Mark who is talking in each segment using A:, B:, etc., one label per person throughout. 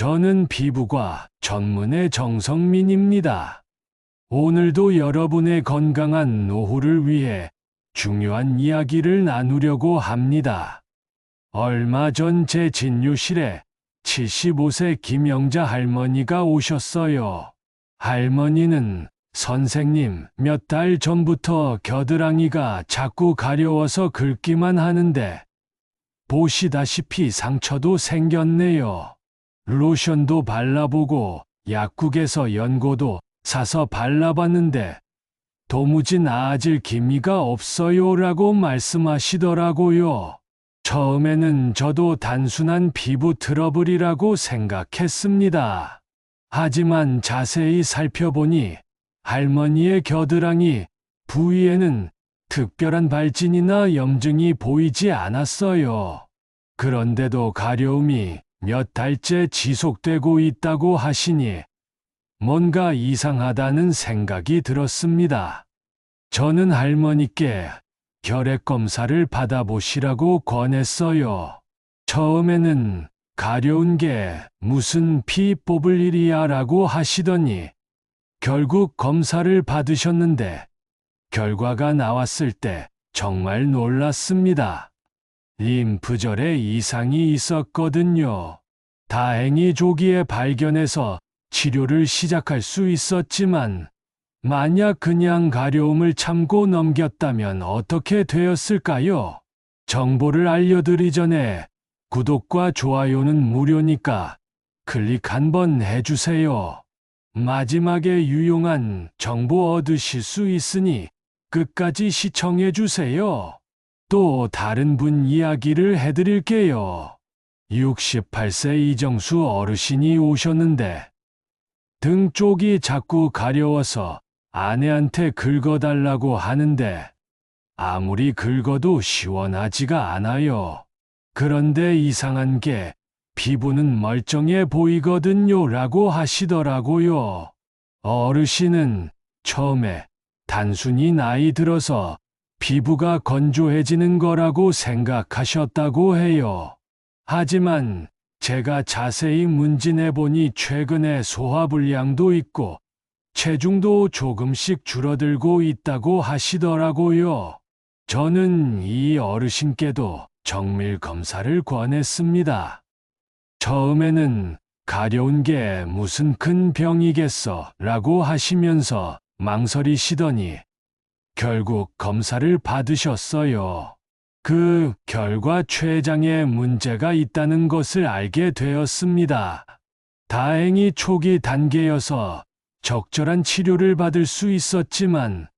A: 저는 피부과 전문의 정성민입니다. 오늘도 여러분의 건강한 노후를 위해 중요한 이야기를 나누려고 합니다. 얼마 전 제 진료실에 75세 김영자 할머니가 오셨어요. 할머니는 선생님, 몇 달 전부터 겨드랑이가 자꾸 가려워서 긁기만 하는데 보시다시피 상처도 생겼네요. 로션도 발라보고 약국에서 연고도 사서 발라봤는데 도무지 나아질 기미가 없어요라고 말씀하시더라고요. 처음에는 저도 단순한 피부 트러블이라고 생각했습니다. 하지만 자세히 살펴보니 할머니의 겨드랑이 부위에는 특별한 발진이나 염증이 보이지 않았어요. 그런데도 가려움이 몇 달째 지속되고 있다고 하시니 뭔가 이상하다는 생각이 들었습니다. 저는 할머니께 혈액 검사를 받아보시라고 권했어요. 처음에는 가려운 게 무슨 피 뽑을 일이야 라고 하시더니 결국 검사를 받으셨는데 결과가 나왔을 때 정말 놀랐습니다. 림프절에 이상이 있었거든요. 다행히 조기에 발견해서 치료를 시작할 수 있었지만 만약 그냥 가려움을 참고 넘겼다면 어떻게 되었을까요? 정보를 알려드리기 전에 구독과 좋아요는 무료니까 클릭 한번 해주세요. 마지막에 유용한 정보 얻으실 수 있으니 끝까지 시청해주세요. 또 다른 분 이야기를 해드릴게요. 68세 이정수 어르신이 오셨는데 등 쪽이 자꾸 가려워서 아내한테 긁어달라고 하는데 아무리 긁어도 시원하지가 않아요. 그런데 이상한 게 피부는 멀쩡해 보이거든요 라고 하시더라고요. 어르신은 처음에 단순히 나이 들어서 피부가 건조해지는 거라고 생각하셨다고 해요. 하지만 제가 자세히 문진해보니 최근에 소화불량도 있고 체중도 조금씩 줄어들고 있다고 하시더라고요. 저는 이 어르신께도 정밀 검사를 권했습니다. 처음에는 가려운 게 무슨 큰 병이겠어 라고 하시면서 망설이시더니 결국 검사를 받으셨어요. 그 결과 췌장에 문제가 있다는 것을 알게 되었습니다. 다행히 초기 단계여서 적절한 치료를 받을 수 있었지만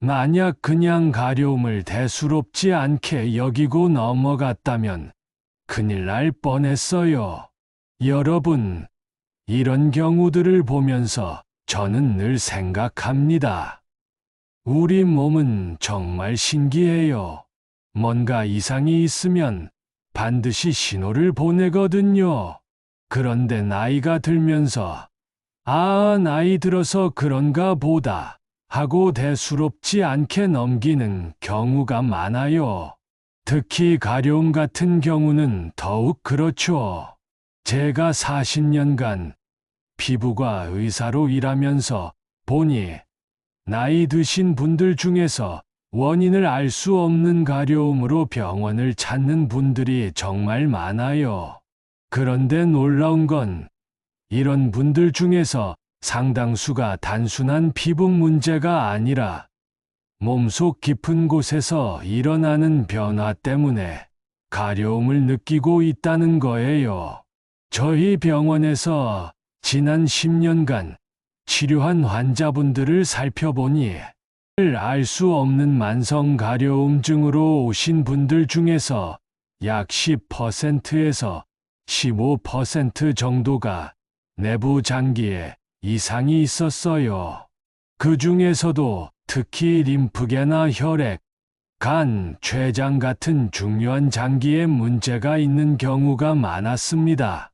A: 만약 그냥 가려움을 대수롭지 않게 여기고 넘어갔다면 큰일 날 뻔했어요. 여러분, 이런 경우들을 보면서 저는 늘 생각합니다. 우리 몸은 정말 신기해요. 뭔가 이상이 있으면 반드시 신호를 보내거든요. 그런데 나이가 들면서 나이 들어서 그런가 보다 하고 대수롭지 않게 넘기는 경우가 많아요. 특히 가려움 같은 경우는 더욱 그렇죠. 제가 40년간 피부과 의사로 일하면서 보니 나이 드신 분들 중에서 원인을 알 수 없는 가려움으로 병원을 찾는 분들이 정말 많아요. 그런데 놀라운 건 이런 분들 중에서 상당수가 단순한 피부 문제가 아니라 몸속 깊은 곳에서 일어나는 변화 때문에 가려움을 느끼고 있다는 거예요. 저희 병원에서 지난 10년간 치료한 환자분들을 살펴보니 알 수 없는 만성 가려움증으로 오신 분들 중에서 약 10%에서 15% 정도가 내부 장기에 이상이 있었어요. 그 중에서도 특히 림프계나 혈액, 간, 췌장 같은 중요한 장기에 문제가 있는 경우가 많았습니다.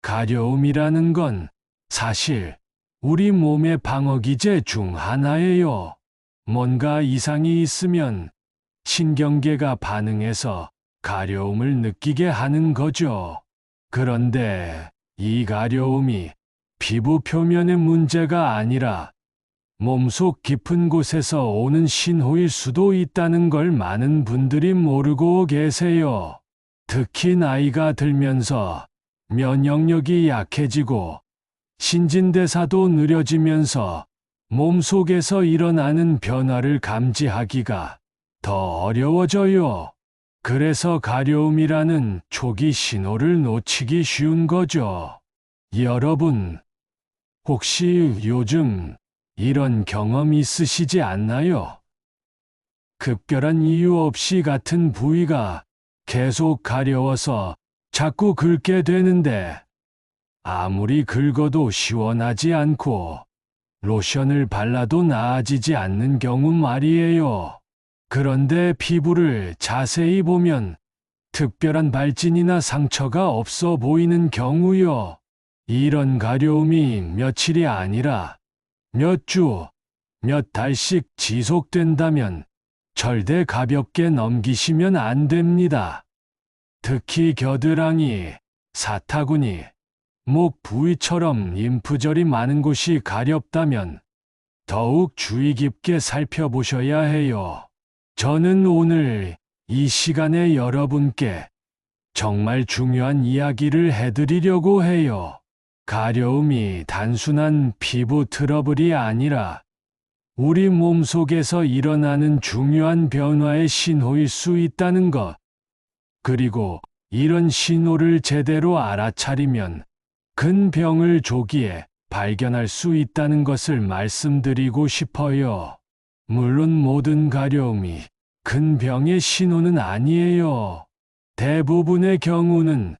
A: 가려움이라는 건 사실 우리 몸의 방어기제 중 하나예요. 뭔가 이상이 있으면 신경계가 반응해서 가려움을 느끼게 하는 거죠. 그런데 이 가려움이 피부 표면의 문제가 아니라 몸속 깊은 곳에서 오는 신호일 수도 있다는 걸 많은 분들이 모르고 계세요. 특히 나이가 들면서 면역력이 약해지고 신진대사도 느려지면서 몸속에서 일어나는 변화를 감지하기가 더 어려워져요. 그래서 가려움이라는 초기 신호를 놓치기 쉬운 거죠. 여러분, 혹시 요즘 이런 경험 있으시지 않나요? 급결한 이유 없이 같은 부위가 계속 가려워서 자꾸 긁게 되는데 아무리 긁어도 시원하지 않고 로션을 발라도 나아지지 않는 경우 말이에요. 그런데 피부를 자세히 보면 특별한 발진이나 상처가 없어 보이는 경우요. 이런 가려움이 며칠이 아니라 몇 주, 몇 달씩 지속된다면 절대 가볍게 넘기시면 안 됩니다. 특히 겨드랑이, 사타구니, 목 부위처럼 림프절이 많은 곳이 가렵다면 더욱 주의 깊게 살펴보셔야 해요. 저는 오늘 이 시간에 여러분께 정말 중요한 이야기를 해드리려고 해요. 가려움이 단순한 피부 트러블이 아니라 우리 몸속에서 일어나는 중요한 변화의 신호일 수 있다는 것. 그리고 이런 신호를 제대로 알아차리면 큰 병을 조기에 발견할 수 있다는 것을 말씀드리고 싶어요. 물론 모든 가려움이 큰 병의 신호는 아니에요. 대부분의 경우는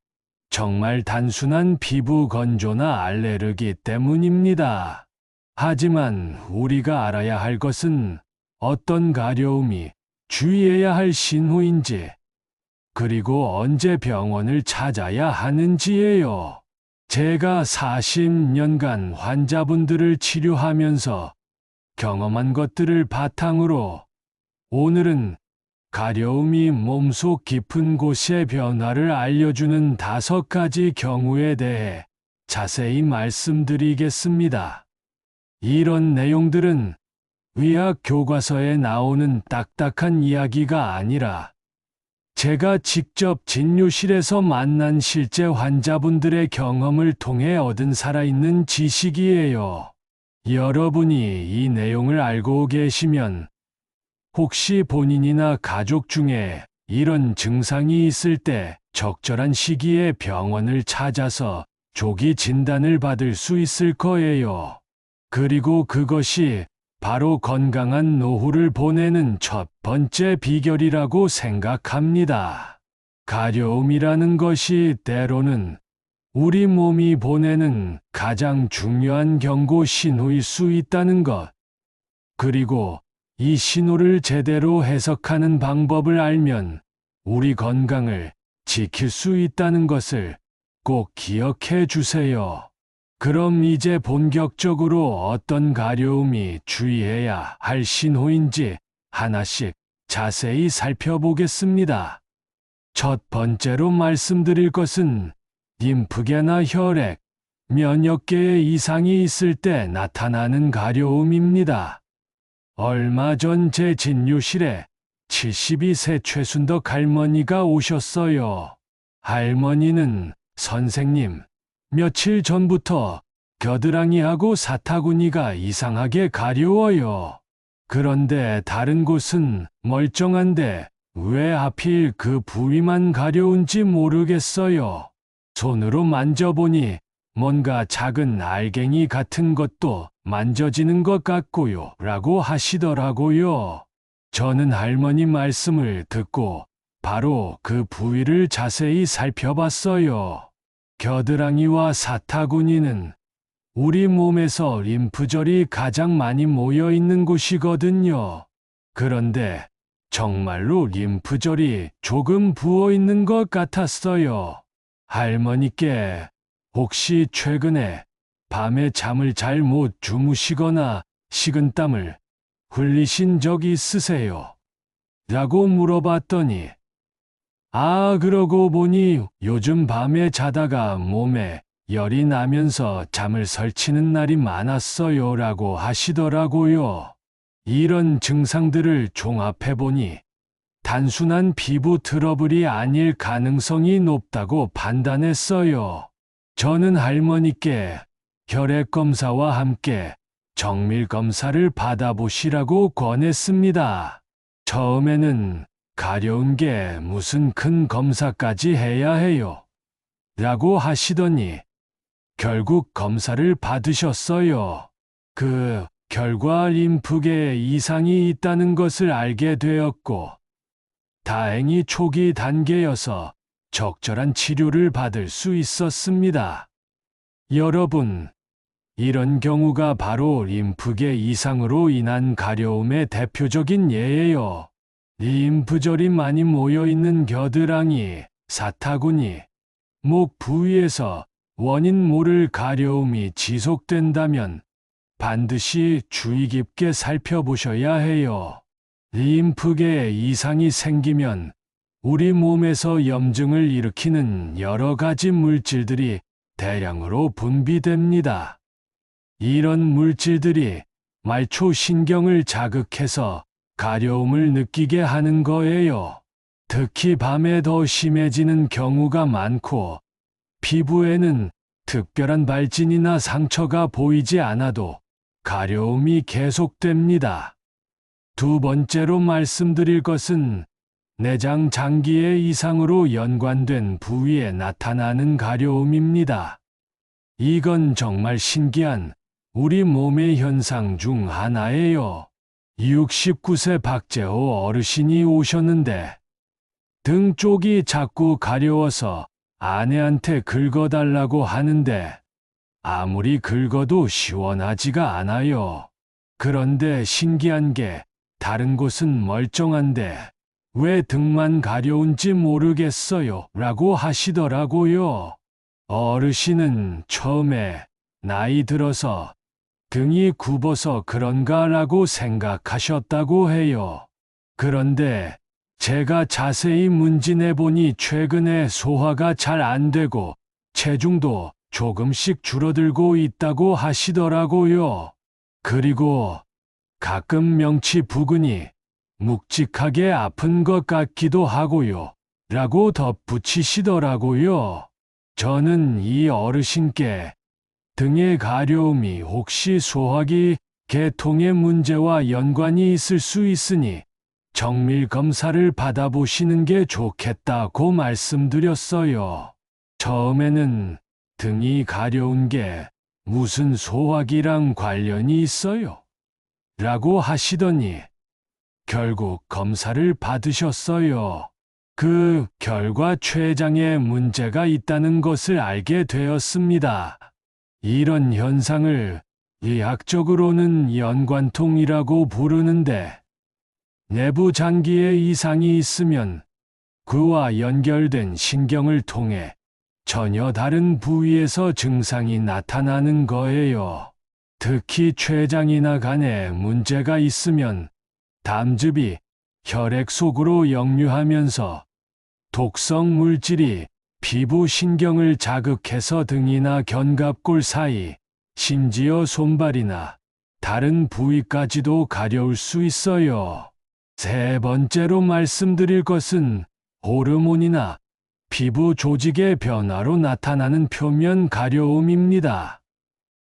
A: 정말 단순한 피부 건조나 알레르기 때문입니다. 하지만 우리가 알아야 할 것은 어떤 가려움이 주의해야 할 신호인지, 그리고 언제 병원을 찾아야 하는지예요. 제가 40년간 환자분들을 치료하면서 경험한 것들을 바탕으로 오늘은 가려움이 몸속 깊은 곳의 변화를 알려주는 5가지 경우에 대해 자세히 말씀드리겠습니다. 이런 내용들은 의학 교과서에 나오는 딱딱한 이야기가 아니라 제가 직접 진료실에서 만난 실제 환자분들의 경험을 통해 얻은 살아있는 지식이에요. 여러분이 이 내용을 알고 계시면 혹시 본인이나 가족 중에 이런 증상이 있을 때 적절한 시기에 병원을 찾아서 조기 진단을 받을 수 있을 거예요. 그리고 그것이 바로 건강한 노후를 보내는 첫 번째 비결이라고 생각합니다. 가려움이라는 것이 때로는 우리 몸이 보내는 가장 중요한 경고 신호일 수 있다는 것. 그리고 이 신호를 제대로 해석하는 방법을 알면 우리 건강을 지킬 수 있다는 것을 꼭 기억해 주세요. 그럼 이제 본격적으로 어떤 가려움이 주의해야 할 신호인지 하나씩 자세히 살펴보겠습니다. 첫 번째로 말씀드릴 것은 림프계나 혈액, 면역계에 이상이 있을 때 나타나는 가려움입니다. 얼마 전 제 진료실에 72세 최순덕 할머니가 오셨어요. 할머니는 선생님, 며칠 전부터 겨드랑이하고 사타구니가 이상하게 가려워요. 그런데 다른 곳은 멀쩡한데 왜 하필 그 부위만 가려운지 모르겠어요. 손으로 만져보니 뭔가 작은 알갱이 같은 것도 만져지는 것 같고요. 라고 하시더라고요. 저는 할머니 말씀을 듣고 바로 그 부위를 자세히 살펴봤어요. 겨드랑이와 사타구니는 우리 몸에서 림프절이 가장 많이 모여 있는 곳이거든요. 그런데 정말로 림프절이 조금 부어 있는 것 같았어요. 할머니께 혹시 최근에 밤에 잠을 잘 못 주무시거나 식은땀을 흘리신 적 있으세요? 라고 물어봤더니 그러고 보니 요즘 밤에 자다가 몸에 열이 나면서 잠을 설치는 날이 많았어요 라고 하시더라고요. 이런 증상들을 종합해보니 단순한 피부 트러블이 아닐 가능성이 높다고 판단했어요. 저는 할머니께 혈액검사와 함께 정밀검사를 받아보시라고 권했습니다. 처음에는 가려운 게 무슨 큰 검사까지 해야 해요? 라고 하시더니 결국 검사를 받으셨어요. 그 결과 림프계에 이상이 있다는 것을 알게 되었고, 다행히 초기 단계여서 적절한 치료를 받을 수 있었습니다. 여러분, 이런 경우가 바로 림프계 이상으로 인한 가려움의 대표적인 예예요. 림프절이 많이 모여있는 겨드랑이, 사타구니, 목 부위에서 원인 모를 가려움이 지속된다면 반드시 주의 깊게 살펴보셔야 해요. 림프계에 이상이 생기면 우리 몸에서 염증을 일으키는 여러 가지 물질들이 대량으로 분비됩니다. 이런 물질들이 말초 신경을 자극해서 가려움을 느끼게 하는 거예요. 특히 밤에 더 심해지는 경우가 많고, 피부에는 특별한 발진이나 상처가 보이지 않아도 가려움이 계속됩니다. 두 번째로 말씀드릴 것은 내장 장기의 이상으로 연관된 부위에 나타나는 가려움입니다. 이건 정말 신기한 우리 몸의 현상 중 하나예요. 69세 박재호 어르신이 오셨는데 등 쪽이 자꾸 가려워서 아내한테 긁어달라고 하는데 아무리 긁어도 시원하지가 않아요. 그런데 신기한 게 다른 곳은 멀쩡한데 왜 등만 가려운지 모르겠어요 라고 하시더라고요. 어르신은 처음에 나이 들어서 등이 굽어서 그런가 라고 생각하셨다고 해요. 그런데 제가 자세히 문진해보니 최근에 소화가 잘 안 되고 체중도 조금씩 줄어들고 있다고 하시더라고요. 그리고 가끔 명치 부근이 묵직하게 아픈 것 같기도 하고요. 라고 덧붙이시더라고요. 저는 이 어르신께 등의 가려움이 혹시 소화기 계통의 문제와 연관이 있을 수 있으니 정밀 검사를 받아보시는 게 좋겠다고 말씀드렸어요. 처음에는 등이 가려운 게 무슨 소화기랑 관련이 있어요? 라고 하시더니 결국 검사를 받으셨어요. 그 결과 췌장에 문제가 있다는 것을 알게 되었습니다. 이런 현상을 의학적으로는 연관통이라고 부르는데 내부 장기에 이상이 있으면 그와 연결된 신경을 통해 전혀 다른 부위에서 증상이 나타나는 거예요. 특히 췌장이나 간에 문제가 있으면 담즙이 혈액 속으로 역류하면서 독성 물질이 피부 신경을 자극해서 등이나 견갑골 사이, 심지어 손발이나 다른 부위까지도 가려울 수 있어요. 세 번째로 말씀드릴 것은 호르몬이나 피부 조직의 변화로 나타나는 표면 가려움입니다.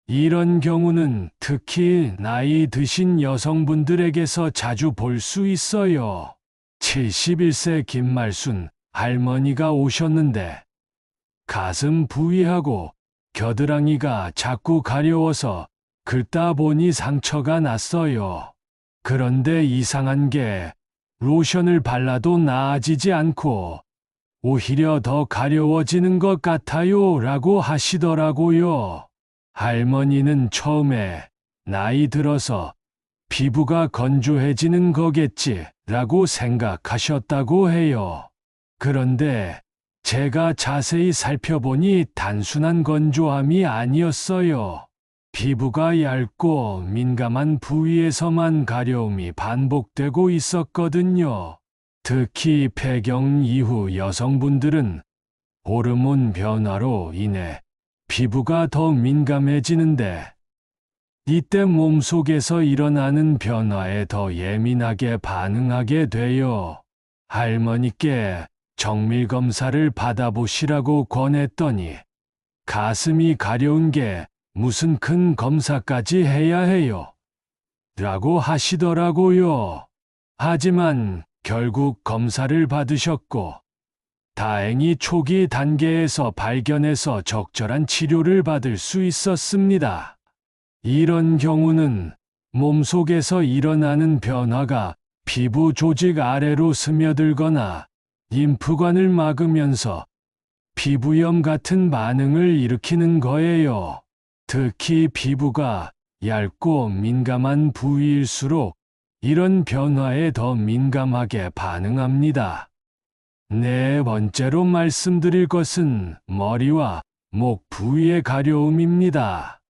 A: 이런 경우는 특히 나이 드신 여성분들에게서 자주 볼 수 있어요. 71세 김말순 할머니가 오셨는데 가슴 부위하고 겨드랑이가 자꾸 가려워서 긁다 보니 상처가 났어요. 그런데 이상한 게 로션을 발라도 나아지지 않고 오히려 더 가려워지는 것 같아요 라고 하시더라고요. 할머니는 처음에 나이 들어서 피부가 건조해지는 거겠지 라고 생각하셨다고 해요. 그런데 제가 자세히 살펴보니 단순한 건조함이 아니었어요. 피부가 얇고 민감한 부위에서만 가려움이 반복되고 있었거든요. 특히 폐경 이후 여성분들은 호르몬 변화로 인해 피부가 더 민감해지는데 이때 몸속에서 일어나는 변화에 더 예민하게 반응하게 돼요. 할머니께 정밀 검사를 받아보시라고 권했더니 가슴이 가려운 게 무슨 큰 검사까지 해야 해요. 라고 하시더라고요. 하지만 결국 검사를 받으셨고 다행히 초기 단계에서 발견해서 적절한 치료를 받을 수 있었습니다. 이런 경우는 몸속에서 일어나는 변화가 피부 조직 아래로 스며들거나 림프관을 막으면서 피부염 같은 반응을 일으키는 거예요. 특히 피부가 얇고 민감한 부위일수록 이런 변화에 더 민감하게 반응합니다. 네 번째로 말씀드릴 것은 머리와 목 부위의 가려움입니다.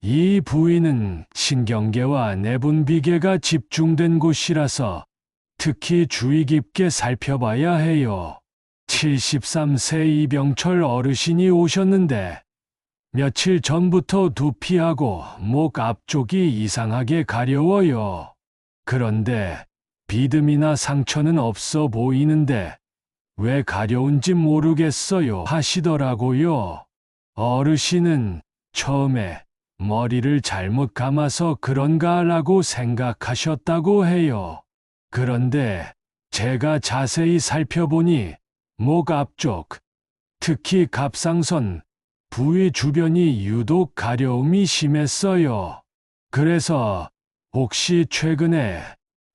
A: 이 부위는 신경계와 내분비계가 집중된 곳이라서 특히 주의 깊게 살펴봐야 해요. 73세 이병철 어르신이 오셨는데 며칠 전부터 두피하고 목 앞쪽이 이상하게 가려워요. 그런데 비듬이나 상처는 없어 보이는데 왜 가려운지 모르겠어요 하시더라고요. 어르신은 처음에 머리를 잘못 감아서 그런가라고 생각하셨다고 해요. 그런데 제가 자세히 살펴보니 목 앞쪽, 특히 갑상선 부위 주변이 유독 가려움이 심했어요. 그래서 혹시 최근에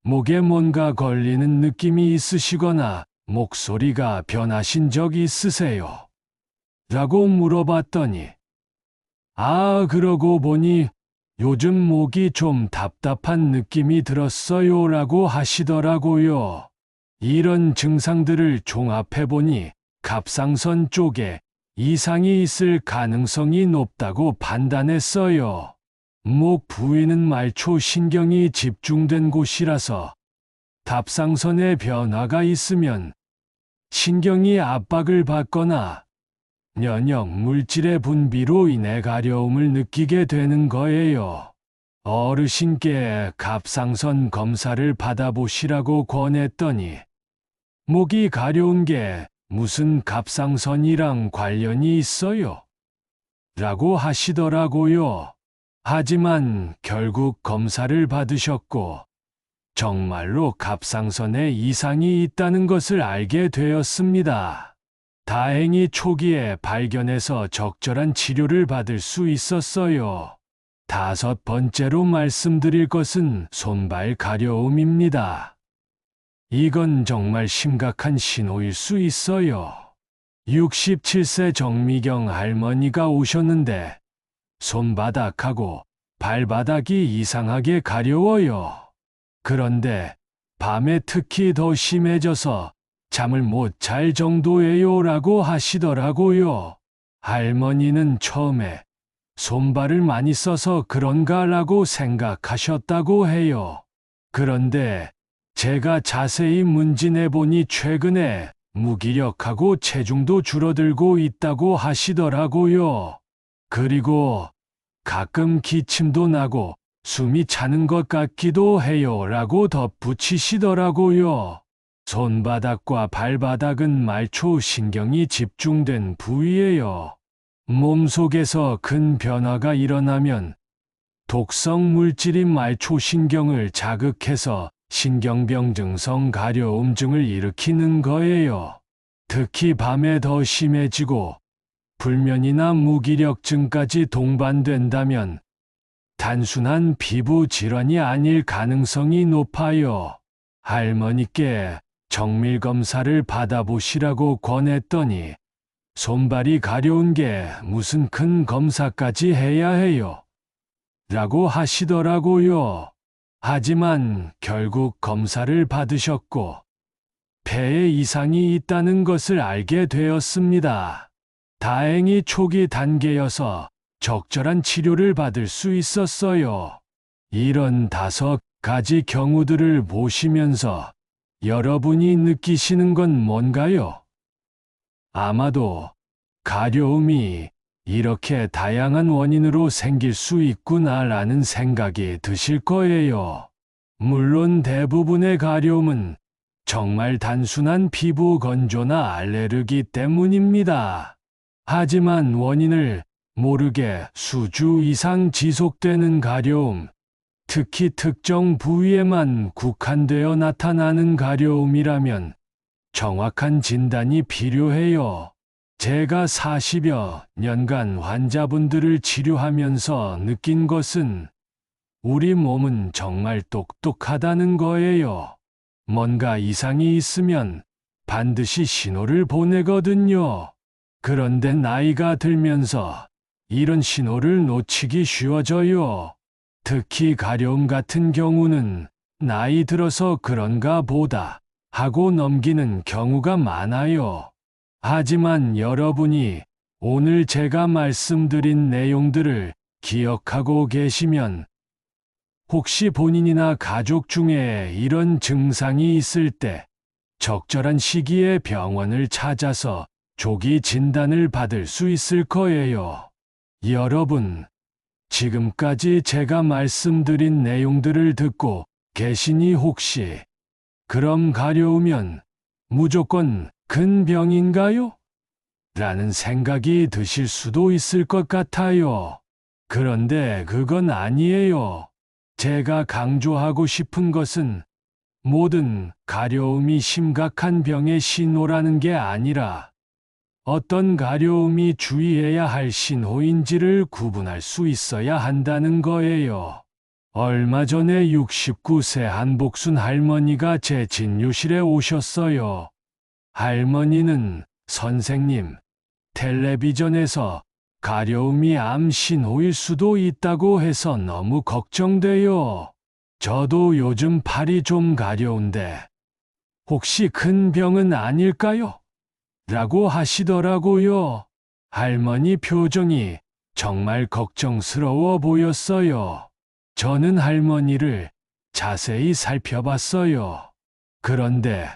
A: 목에 뭔가 걸리는 느낌이 있으시거나 목소리가 변하신 적 있으세요? 라고 물어봤더니 그러고 보니 요즘 목이 좀 답답한 느낌이 들었어요 라고 하시더라고요. 이런 증상들을 종합해보니 갑상선 쪽에 이상이 있을 가능성이 높다고 판단했어요. 목 부위는 말초 신경이 집중된 곳이라서 갑상선에 변화가 있으면 신경이 압박을 받거나 면역 물질의 분비로 인해 가려움을 느끼게 되는 거예요. 어르신께 갑상선 검사를 받아보시라고 권했더니 목이 가려운 게 무슨 갑상선이랑 관련이 있어요? 라고 하시더라고요. 하지만 결국 검사를 받으셨고 정말로 갑상선에 이상이 있다는 것을 알게 되었습니다. 다행히 초기에 발견해서 적절한 치료를 받을 수 있었어요. 다섯 번째로 말씀드릴 것은 손발 가려움입니다. 이건 정말 심각한 신호일 수 있어요. 67세 정미경 할머니가 오셨는데 손바닥하고 발바닥이 이상하게 가려워요. 그런데 밤에 특히 더 심해져서 잠을 못 잘 정도예요 라고 하시더라고요. 할머니는 처음에 손발을 많이 써서 그런가 라고 생각하셨다고 해요. 그런데 제가 자세히 문진해보니 최근에 무기력하고 체중도 줄어들고 있다고 하시더라고요. 그리고 가끔 기침도 나고 숨이 차는 것 같기도 해요 라고 덧붙이시더라고요. 손바닥과 발바닥은 말초 신경이 집중된 부위예요. 몸속에서 큰 변화가 일어나면 독성 물질인 말초신경을 자극해서 신경병 증성 가려움증을 일으키는 거예요. 특히 밤에 더 심해지고 불면이나 무기력증까지 동반된다면 단순한 피부 질환이 아닐 가능성이 높아요. 할머니께 정밀 검사를 받아보시라고 권했더니 손발이 가려운 게 무슨 큰 검사까지 해야 해요? 라고 하시더라고요. 하지만 결국 검사를 받으셨고 폐에 이상이 있다는 것을 알게 되었습니다. 다행히 초기 단계여서 적절한 치료를 받을 수 있었어요. 이런 5가지 경우들을 보시면서 여러분이 느끼시는 건 뭔가요? 아마도 가려움이 이렇게 다양한 원인으로 생길 수 있구나라는 생각이 드실 거예요. 물론 대부분의 가려움은 정말 단순한 피부 건조나 알레르기 때문입니다. 하지만 원인을 모르게 수주 이상 지속되는 가려움, 특히 특정 부위에만 국한되어 나타나는 가려움이라면 정확한 진단이 필요해요. 제가 40여 년간 환자분들을 치료하면서 느낀 것은 우리 몸은 정말 똑똑하다는 거예요. 뭔가 이상이 있으면 반드시 신호를 보내거든요. 그런데 나이가 들면서 이런 신호를 놓치기 쉬워져요. 특히 가려움 같은 경우는 나이 들어서 그런가 보다 하고 넘기는 경우가 많아요. 하지만 여러분이 오늘 제가 말씀드린 내용들을 기억하고 계시면 혹시 본인이나 가족 중에 이런 증상이 있을 때 적절한 시기에 병원을 찾아서 조기 진단을 받을 수 있을 거예요. 여러분, 지금까지 제가 말씀드린 내용들을 듣고 계시니 혹시 그럼 가려우면 무조건 큰 병인가요? 라는 생각이 드실 수도 있을 것 같아요. 그런데 그건 아니에요. 제가 강조하고 싶은 것은 모든 가려움이 심각한 병의 신호라는 게 아니라 어떤 가려움이 주의해야 할 신호인지를 구분할 수 있어야 한다는 거예요. 얼마 전에 69세 한복순 할머니가 제 진료실에 오셨어요. 할머니는 선생님, 텔레비전에서 가려움이 암 신호일 수도 있다고 해서 너무 걱정돼요. 저도 요즘 팔이 좀 가려운데 혹시 큰 병은 아닐까요? 라고 하시더라고요. 할머니 표정이 정말 걱정스러워 보였어요. 저는 할머니를 자세히 살펴봤어요. 그런데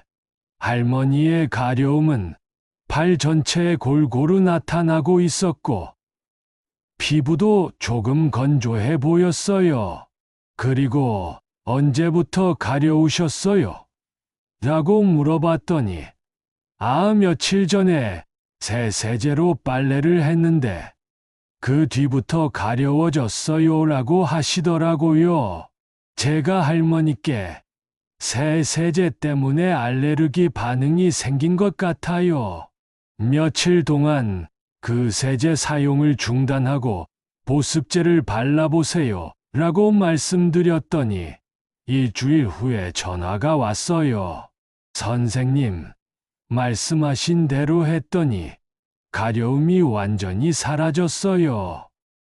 A: 할머니의 가려움은 발 전체에 골고루 나타나고 있었고 피부도 조금 건조해 보였어요. 그리고 언제부터 가려우셨어요? 라고 물어봤더니 며칠 전에 새 세제로 빨래를 했는데 그 뒤부터 가려워졌어요 라고 하시더라고요. 제가 할머니께 새 세제 때문에 알레르기 반응이 생긴 것 같아요. 며칠 동안 그 세제 사용을 중단하고 보습제를 발라보세요 라고 말씀드렸더니 일주일 후에 전화가 왔어요. 선생님, 말씀하신 대로 했더니 가려움이 완전히 사라졌어요.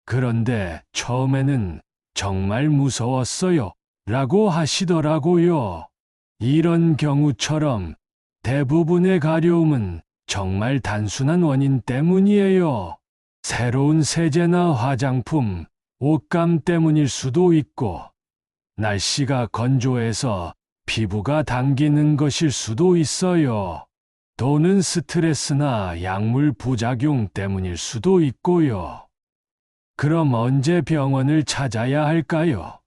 A: 그런데 처음에는 정말 무서웠어요 라고 하시더라고요. 이런 경우처럼 대부분의 가려움은 정말 단순한 원인 때문이에요. 새로운 세제나 화장품, 옷감 때문일 수도 있고, 날씨가 건조해서 피부가 당기는 것일 수도 있어요. 또는 스트레스나 약물 부작용 때문일 수도 있고요. 그럼 언제 병원을 찾아야 할까요?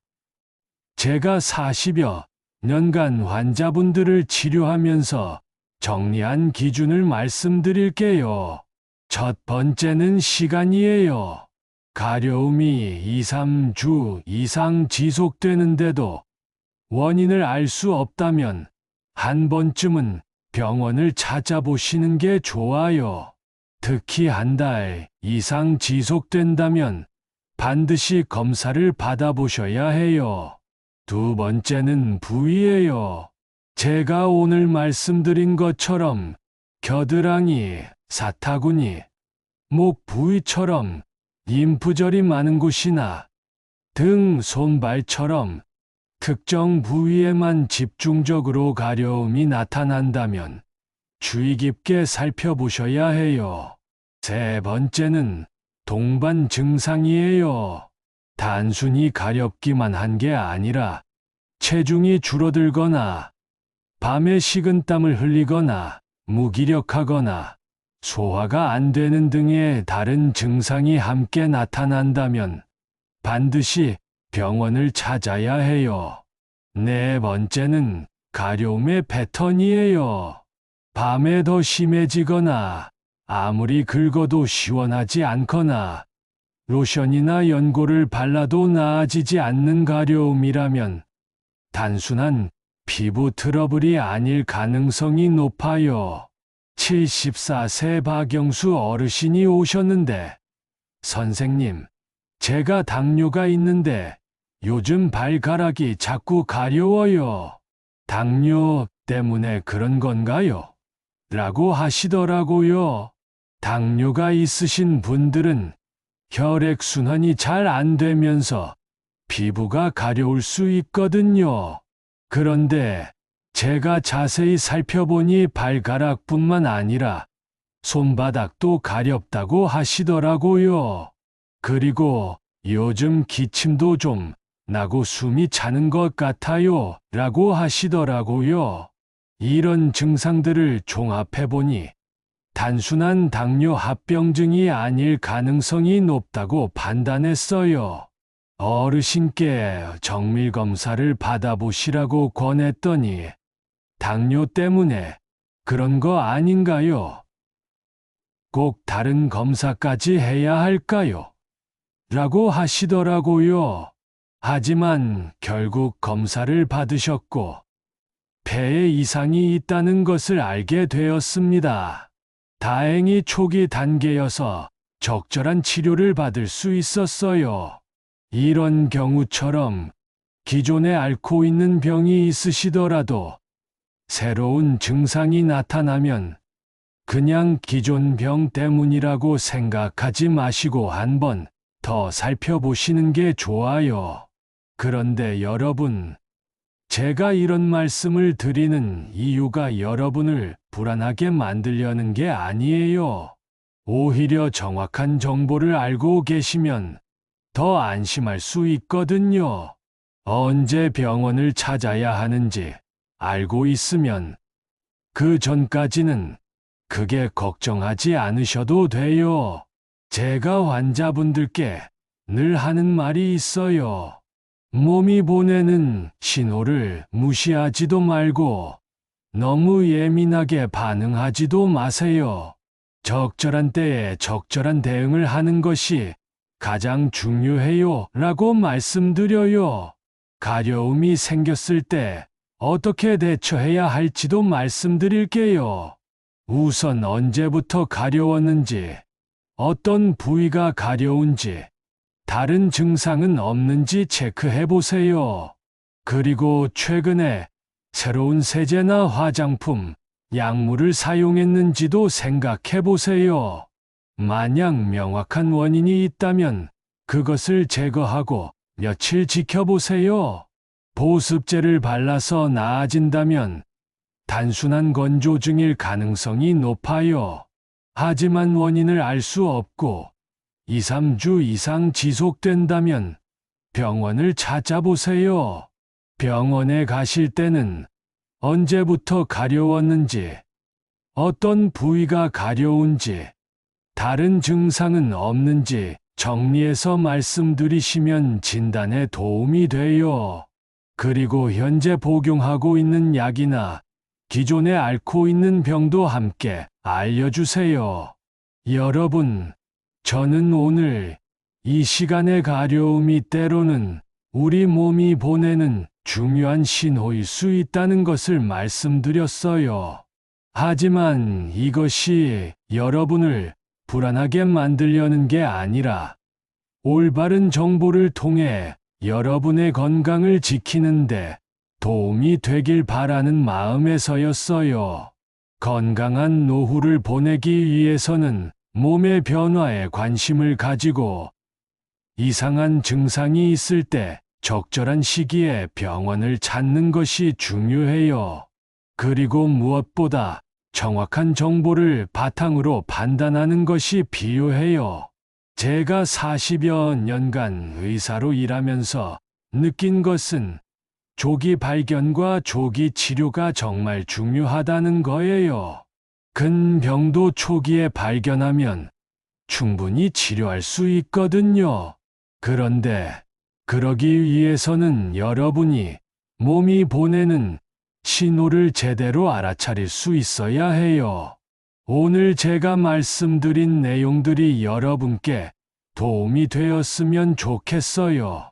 A: 제가 40여 년간 환자분들을 치료하면서 정리한 기준을 말씀드릴게요. 첫 번째는 시간이에요. 가려움이 2, 3주 이상 지속되는데도 원인을 알 수 없다면 한 번쯤은 병원을 찾아보시는 게 좋아요. 특히 한 달 이상 지속된다면 반드시 검사를 받아보셔야 해요. 두 번째는 부위예요. 제가 오늘 말씀드린 것처럼 겨드랑이, 사타구니, 목 부위처럼 림프절이 많은 곳이나 등, 손발처럼 특정 부위에만 집중적으로 가려움이 나타난다면 주의 깊게 살펴보셔야 해요. 세 번째는 동반 증상이에요. 단순히 가렵기만 한 게 아니라 체중이 줄어들거나 밤에 식은땀을 흘리거나 무기력하거나 소화가 안 되는 등의 다른 증상이 함께 나타난다면 반드시 병원을 찾아야 해요. 네 번째는 가려움의 패턴이에요. 밤에 더 심해지거나 아무리 긁어도 시원하지 않거나 로션이나 연고를 발라도 나아지지 않는 가려움이라면 단순한 피부 트러블이 아닐 가능성이 높아요. 74세 박영수 어르신이 오셨는데, 선생님, 제가 당뇨가 있는데 요즘 발가락이 자꾸 가려워요. 당뇨 때문에 그런 건가요? 라고 하시더라고요. 당뇨가 있으신 분들은 혈액순환이 잘 안 되면서 피부가 가려울 수 있거든요. 그런데 제가 자세히 살펴보니 발가락뿐만 아니라 손바닥도 가렵다고 하시더라고요. 그리고 요즘 기침도 좀 나고 숨이 차는 것 같아요. 라고 하시더라고요. 이런 증상들을 종합해보니 단순한 당뇨 합병증이 아닐 가능성이 높다고 판단했어요. 어르신께 정밀검사를 받아보시라고 권했더니 당뇨 때문에 그런 거 아닌가요? 꼭 다른 검사까지 해야 할까요? 라고 하시더라고요. 하지만 결국 검사를 받으셨고 폐에 이상이 있다는 것을 알게 되었습니다. 다행히 초기 단계여서 적절한 치료를 받을 수 있었어요. 이런 경우처럼 기존에 앓고 있는 병이 있으시더라도 새로운 증상이 나타나면 그냥 기존 병 때문이라고 생각하지 마시고 한번 더 살펴보시는 게 좋아요. 그런데 여러분, 제가 이런 말씀을 드리는 이유가 여러분을 불안하게 만들려는 게 아니에요. 오히려 정확한 정보를 알고 계시면 더 안심할 수 있거든요. 언제 병원을 찾아야 하는지 알고 있으면 그 전까지는 크게 걱정하지 않으셔도 돼요. 제가 환자분들께 늘 하는 말이 있어요. 몸이 보내는 신호를 무시하지도 말고 너무 예민하게 반응하지도 마세요. 적절한 때에 적절한 대응을 하는 것이 가장 중요해요. 라고 말씀드려요. 가려움이 생겼을 때 어떻게 대처해야 할지도 말씀드릴게요. 우선 언제부터 가려웠는지, 어떤 부위가 가려운지, 다른 증상은 없는지 체크해 보세요. 그리고 최근에 새로운 세제나 화장품, 약물을 사용했는지도 생각해 보세요. 만약 명확한 원인이 있다면 그것을 제거하고 며칠 지켜보세요. 보습제를 발라서 나아진다면 단순한 건조증일 가능성이 높아요. 하지만 원인을 알 수 없고 2, 3주 이상 지속된다면 병원을 찾아보세요. 병원에 가실 때는 언제부터 가려웠는지, 어떤 부위가 가려운지, 다른 증상은 없는지 정리해서 말씀드리시면 진단에 도움이 돼요. 그리고 현재 복용하고 있는 약이나 기존에 앓고 있는 병도 함께 알려주세요. 여러분, 저는 오늘 이 시간의 가려움이 때로는 우리 몸이 보내는 중요한 신호일 수 있다는 것을 말씀드렸어요. 하지만 이것이 여러분을 불안하게 만들려는 게 아니라 올바른 정보를 통해 여러분의 건강을 지키는데 도움이 되길 바라는 마음에서였어요. 건강한 노후를 보내기 위해서는 몸의 변화에 관심을 가지고 이상한 증상이 있을 때 적절한 시기에 병원을 찾는 것이 중요해요. 그리고 무엇보다 정확한 정보를 바탕으로 판단하는 것이 필요해요. 제가 40여 년간 의사로 일하면서 느낀 것은 조기 발견과 조기 치료가 정말 중요하다는 거예요. 큰 병도 초기에 발견하면 충분히 치료할 수 있거든요. 그런데 그러기 위해서는 여러분이 몸이 보내는 신호를 제대로 알아차릴 수 있어야 해요. 오늘 제가 말씀드린 내용들이 여러분께 도움이 되었으면 좋겠어요.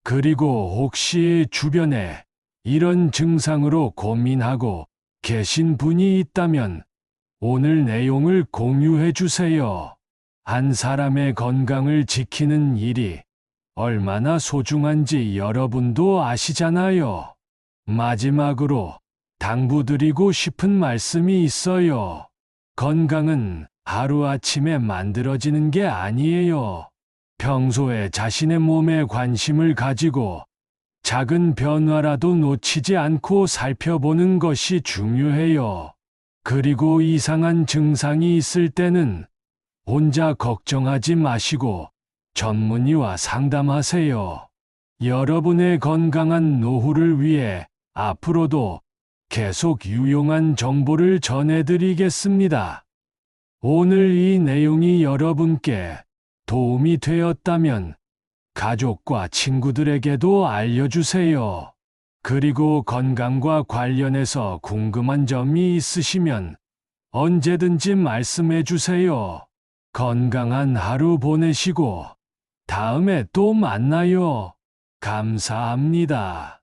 A: 그리고 혹시 주변에 이런 증상으로 고민하고 계신 분이 있다면 오늘 내용을 공유해 주세요. 한 사람의 건강을 지키는 일이 얼마나 소중한지 여러분도 아시잖아요. 마지막으로 당부드리고 싶은 말씀이 있어요. 건강은 하루아침에 만들어지는 게 아니에요. 평소에 자신의 몸에 관심을 가지고 작은 변화라도 놓치지 않고 살펴보는 것이 중요해요. 그리고 이상한 증상이 있을 때는 혼자 걱정하지 마시고 전문의와 상담하세요. 여러분의 건강한 노후를 위해 앞으로도 계속 유용한 정보를 전해드리겠습니다. 오늘 이 내용이 여러분께 도움이 되었다면 가족과 친구들에게도 알려주세요. 그리고 건강과 관련해서 궁금한 점이 있으시면 언제든지 말씀해 주세요. 건강한 하루 보내시고 다음에 또 만나요. 감사합니다.